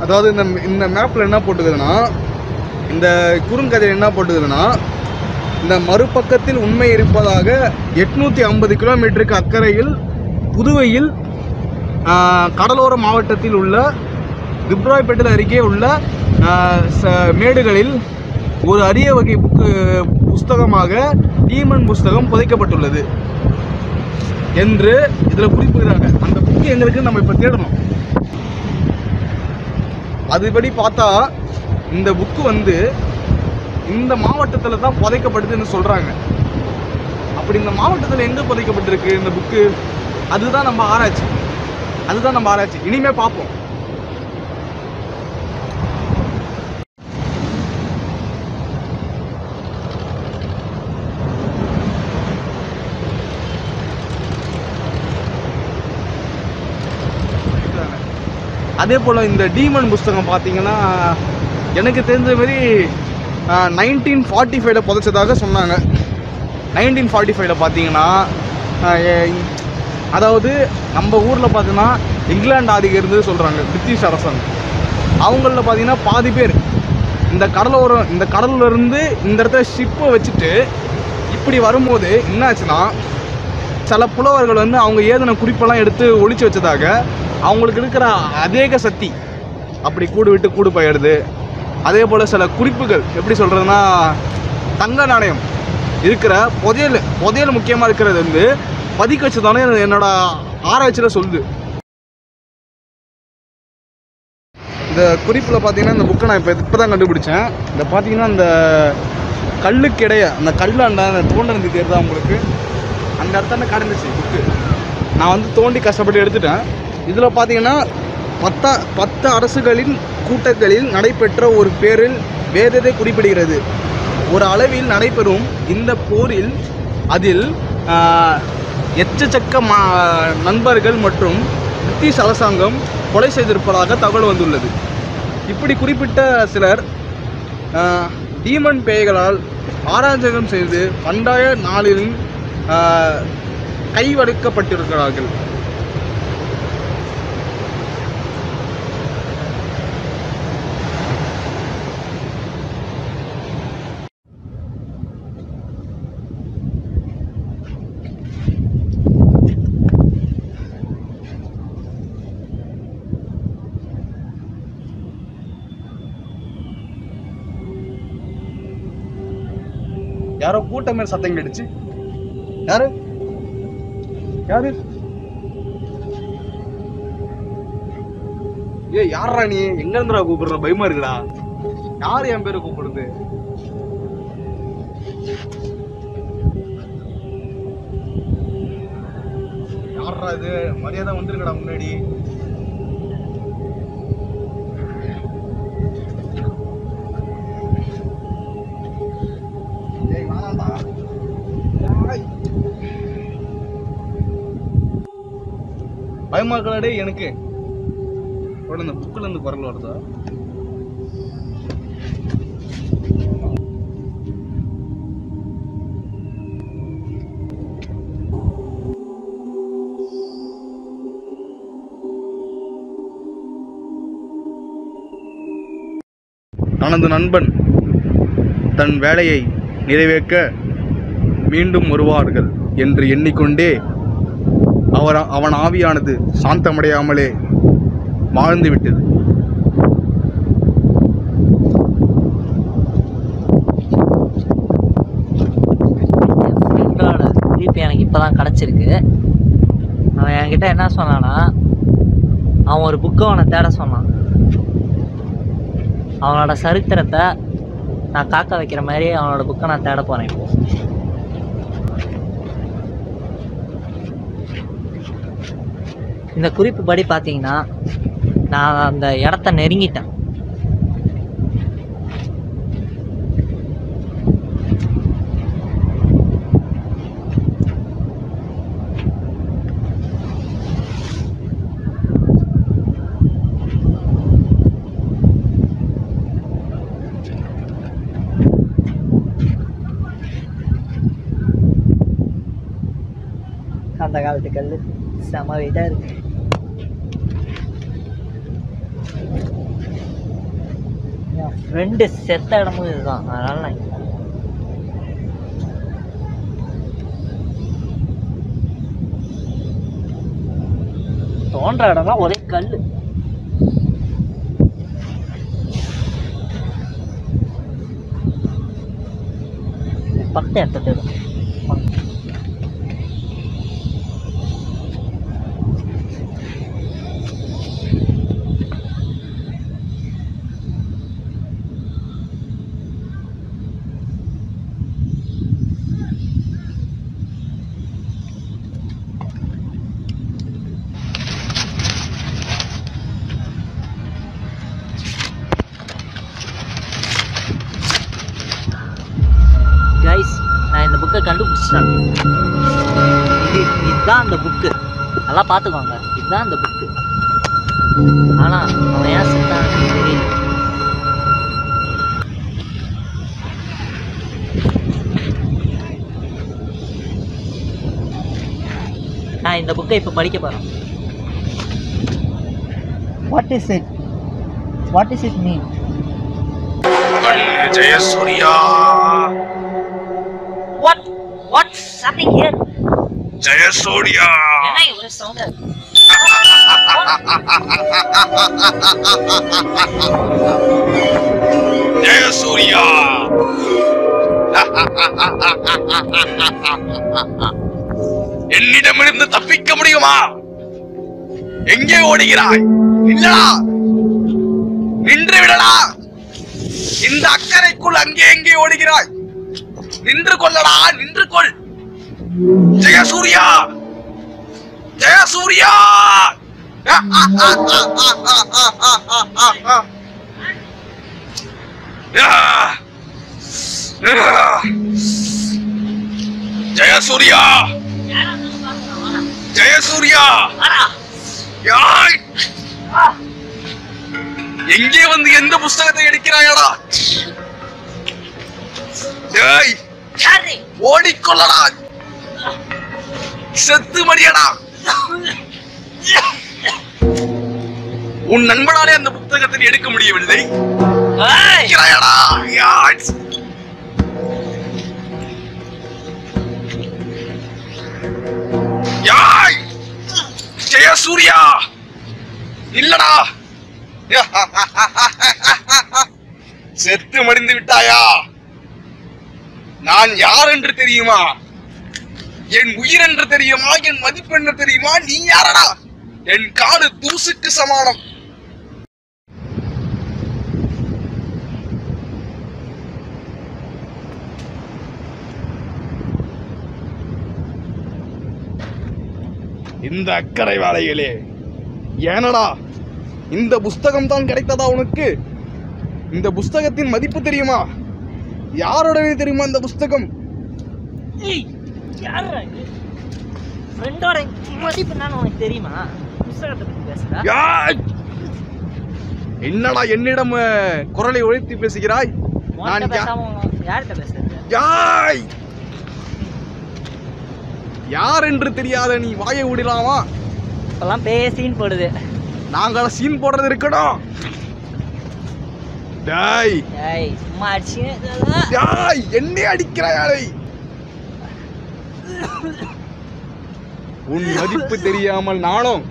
அதாவது இந்த மேப்பில் என்ன போட்டுக்குதுன்னா, இந்த குறுங்கதையில் என்ன போட்டுக்குதுன்னா, இந்த மறுபக்கத்தில் உண்மை இருப்பதாக 850 கிலோமீட்டருக்கு அக்கறையில் புதுவையில் கடலோர மாவட்டத்தில் உள்ள திப்ராய்பேட்டை அருகே உள்ள மேடுகளில் ஒரு அரிய வகை புஸ்தகமாக டீமன் புஸ்தகம் புதைக்கப்பட்டுள்ளது என்று இதில் குறிப்பிடுறாங்க. அந்த புக்கு எங்க இருக்குன்னு நம்ம இப்போ தேடணும். அதுபடி பார்த்தா இந்த புக்கு வந்து இந்த மாவட்டத்தில் தான் புதைக்கப்படுதுன்னு சொல்கிறாங்க. அப்படி இந்த மாவட்டத்தில் எங்கே புதைக்கப்பட்டிருக்கு இந்த புக்கு? அதுதான் நம்ம ஆராய்ச்சி. இனிமேல் பார்ப்போம். அதே போல் இந்த டீமன் புஸ்தகம் பார்த்தீங்கன்னா எனக்கு தெரிஞ்ச மாதிரி 1945 புதைச்சதாக சொன்னாங்க. 1945 பார்த்தீங்கன்னா அதாவது நம்ம ஊரில் பார்த்தீங்கன்னா இங்கிலாந்து ஆதிக்கம் இருந்து சொல்கிறாங்க, பிரிட்டிஷ் அரசாங்கம். அவங்களில் பார்த்தீங்கன்னா பாதி பேர் இந்த கடலிருந்து இந்த இடத்துல ஷிப்பை வச்சுட்டு இப்படி வரும்போது என்னாச்சுன்னா, சில புலவர்கள் வந்து அவங்க ஏதன குறிப்பெல்லாம் எடுத்து ஒழிச்சு வச்சதாக அவங்களுக்கு இருக்கிற அதேக சக்தி அப்படி கூடு விட்டு கூடு போயிடுது. அதே போல் சில குறிப்புகள் எப்படி சொல்கிறதுனா, தங்க நாணயம் இருக்கிற புதையல் முக்கியமாக இருக்கிறது வந்து பதிக்க வச்சதானே என்னோட ஆராய்ச்சியில் சொல்லுது. இந்த குறிப்பில் பார்த்தீங்கன்னா இந்த புக்கை நான் இப்போ தான் கண்டுபிடிச்சேன். இந்த பார்த்தீங்கன்னா இந்த கல்லுக்கிடைய அந்த கல்லாண்ட அந்த தோண்டனது தெரியுதா உங்களுக்கு? அந்த இடத்துல கடந்துச்சு புக்கு. நான் வந்து தோண்டி கஷ்டப்பட்டு எடுத்துட்டேன். இதில் பார்த்தீங்கன்னா 10 அரசுகளின் கூட்டங்களில் நடைபெற்ற ஒரு பேரில் வேதத்தை குறிப்பிடுகிறது. ஒரு அளவில் நடைபெறும் இந்த போரில் அதில் எச்சச்சக்க நண்பர்கள் மற்றும் பிரிட்டிஷ் அரசாங்கம் கொலை செய்திருப்பதாக தகவல் வந்துள்ளது. இப்படி குறிப்பிட்ட சிலர் டீமன் பேய்களால் ஆராய்ச்சிகள் செய்து பண்டைய நாளில் கைவடுக்கப்பட்டிருக்கிறார்கள். யாரோ கூட்டம் மேல் சத்தம் கேட்டுச்சு. யாரு யாரா நீ? எங்க இருந்துடா கூப்பிடுற? பயமா இருக்குடா. யாரு என் பேரை கூப்பிடுது? யாரா இது? மரியாதை வந்துருக்கடா முன்னாடி. பயமா இருக்கடே எனக்கு. இந்த புக்கில் இருந்து குரல் வருதா? தனது நண்பன் தன் வேலையை நிறைவேற்ற மீண்டும் வருவார்கள் என்று எண்ணிக்கொண்டே அவன் ஆவியானது சாந்தமடையாமலே வாழ்ந்து விட்டது. எனக்கு இப்பதான் கிடைச்சிருக்கு. அவன் என்கிட்ட என்ன சொன்னான்னா, அவன் ஒரு புக்கை அவனை தேட சொன்னான். அவனோட சரித்திரத்தை நான் காக்க வைக்கிற மாதிரி அவனோட புக்கை நான் தேட போறேன் இப்போ. இந்த குறிப்பு படி பார்த்தீங்கன்னா நான் அந்த இடத்த நெருங்கிட்டேன். அந்த காலத்து கல் செம வெயிட்டாக இருக்கு. என் ஃப்ரெண்டு செத்த இடமும் இதுதான். அதனால நான் தோன்ற இடம்லாம் ஒரே கல். பக்கத்து இடத்த கைஸ், நான் இந்த புக்கை கண்டுபிடிச்சிட்டேன். இதுதான் அந்த புக்கு. நல்லா பார்த்துக்கோங்க, இதுதான் அந்த புக்கு. ஆனால் அவன் ஏன் செத்தான்னு தெரியல. நான் இந்த புக்கை இப்போ படிக்க போகிறேன். What is it? What is it mean? Jayasurya. What's happening here? Jayasurya. என்ன இவ்வளவு சவுண்ட்? ஜெயசூர்யா. என்னிடமிருந்து தப்பிக்க முடியுமா? எங்கே ஓடுகிறாய்? இல்லடா, நின்று விடடா. இந்த அக்கறைக்குள் அங்கே எங்கே ஓடுகிறாய்? நின்று கொள்ளடா, நின்று கொள். ஜெயசூர்யா, ஜெயசூர்யா. ஜெயசூர்யா, ஜெயசூர்யா. எங்கே வந்து எந்த புஸ்தகத்தை எடுக்கிறாயடா? ஓடிக்கொள்ளடா, செத்து மடியடா. உன் நண்பனாலே அந்த புத்தகத்தை எடுக்க முடியவில்லை. ஜெயசூர்யா, இல்லடா. செத்து மடிந்து விட்டாயா? நான் யார் என்று தெரியுமா? என் உயிர் என்று தெரியுமா? என் மதிப்பு என்று தெரியுமா? நீ யாரடா? என் காடு தூசுக்கு சமானம். இந்த அக்கறை வேலைகளே, ஏனடா இந்த புஸ்தகம் தான் கிடைத்ததா உனக்கு? இந்த புஸ்தகத்தின் மதிப்பு தெரியுமா? யாரோடவே தெரியுமா இந்த புஸ்தகம்? ஃப்ரெண்டோட மதிப்பு நான் உனக்கு தெரியுமா? புஸ்தகத்தை பத்தி பேசுறா? என்னடா என்னிடம் குரலை உயர்த்தி பேசுகிறாய்? நான் யார்கிட்ட பேசுறது? யார் என்று தெரியாத நீ வாயை விடலாமா? இப்பெல்லாம் சீன் போடுது. நாங்கள சீன் போடுறது இருக்கணும். டேய் டேய், சும்மா அடிச்சு. டேய், என்னை அடிக்கிறாய். உன் மதிப்பு தெரியாமல் நானும்,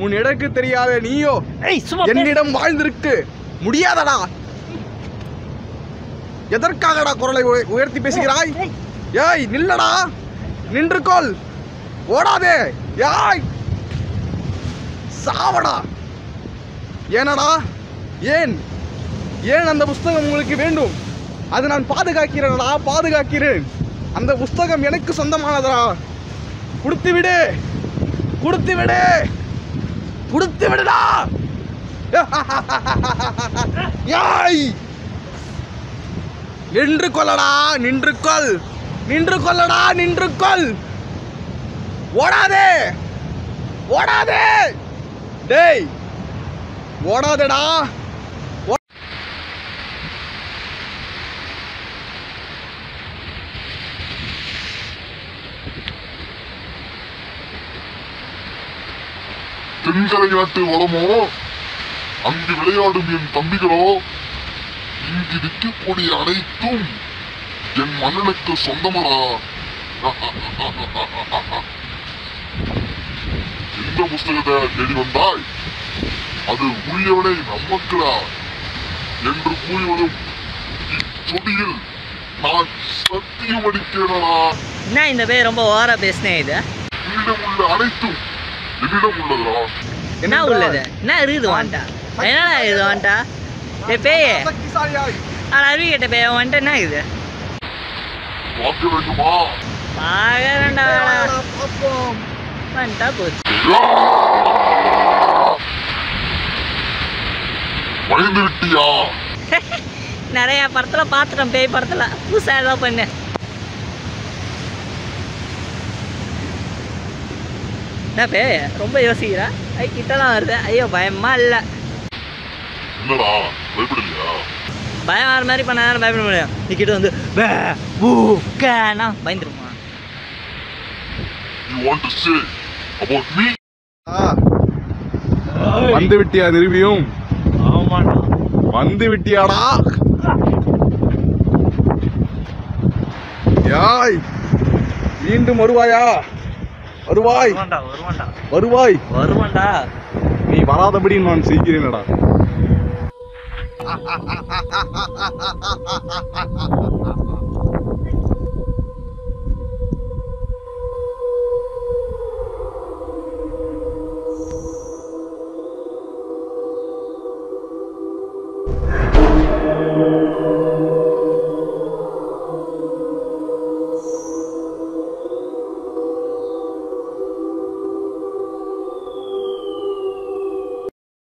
உன் இடக்கு தெரியாத நீயோ என்னிடம் வாழ்ந்திருக்கு முடியாதடா. எதற்காகடா குரலை உயர்த்தி பேசுகிறாய்? ஏய், நில்லடா, நின்று கொள், ஓடாதே. ஏய், சாவடா. ஏனடா? ஏன் ஏன் அந்த புஸ்தகம் உங்களுக்கு வேண்டும்? அது நான் பாதுகாக்கிறேன்டா, பாதுகாக்கிறேன். அந்த புஸ்தகம் எனக்கு சொந்தமானதா. கொடுத்து விடு, கொடுத்து விடு. குடுத்து விடுடா. யாய் நின்று கொள்ளடா, நின்று கொள், நின்று கொள்ளடா, நின்று கொள். ஓடாதே, ஓடாதே, டேய் ஓடாதடா. தென்கரை நாட்டு வளமோ, அங்கு விளையாடும் என் தம்பிகளோ, இங்கு நிற்கக்கூடிய அனைத்தும் என் மன்னனுக்கு சொந்தமடா. எந்த புஸ்தகத்தை தேடி வந்தாய்? அது உரியவனை நம்மக்குடா என்று கூறுவதும் இச்சொடியில் நான் சத்தியம் அடிக்கிறேனா. என்ன இந்த பேர் ரொம்ப ஓவரா பேசினேன். இது என்னிடம் உள்ள அனைத்தும் என்னிடம் உள்ளதா? என்ன உள்ளது? என்ன இருக்குது வாண்டா? என்னடா இது வாண்டா? ஏ பேயே, அருவி கேட்ட பேய வந்துட்டு என்ன இது? பார்க்க வேண்டுமா? பாக்கறேன்டா வந்துட்டா போச்சு. பயந்து விட்டியா? நிறைய படத்துல பாத்துட்டோம், பேய் படத்துல. புதுசா ஏதோ பண்ணு. என்ன பேய் ரொம்ப யோசிக்கிறா? ஐ கிட்டலாம் வருது. ஐயோ பயமா இல்லை. என்னடா பயப்படலையா? பயம் வர மாதிரி பண்ண பயப்பட முடியும். நீ கிட்ட வந்து பயந்துருமா? You want to say about me? வந்து விட்டியா நிரூபியும்? ஆமாண்டா. வந்து விட்டியாடா? யாய் மீண்டும் வருவாயா? வருவாய், வருவான்டா, வருவாய், வருவான்டா. நீ வராதபடி நான் செய்கிறேனடா.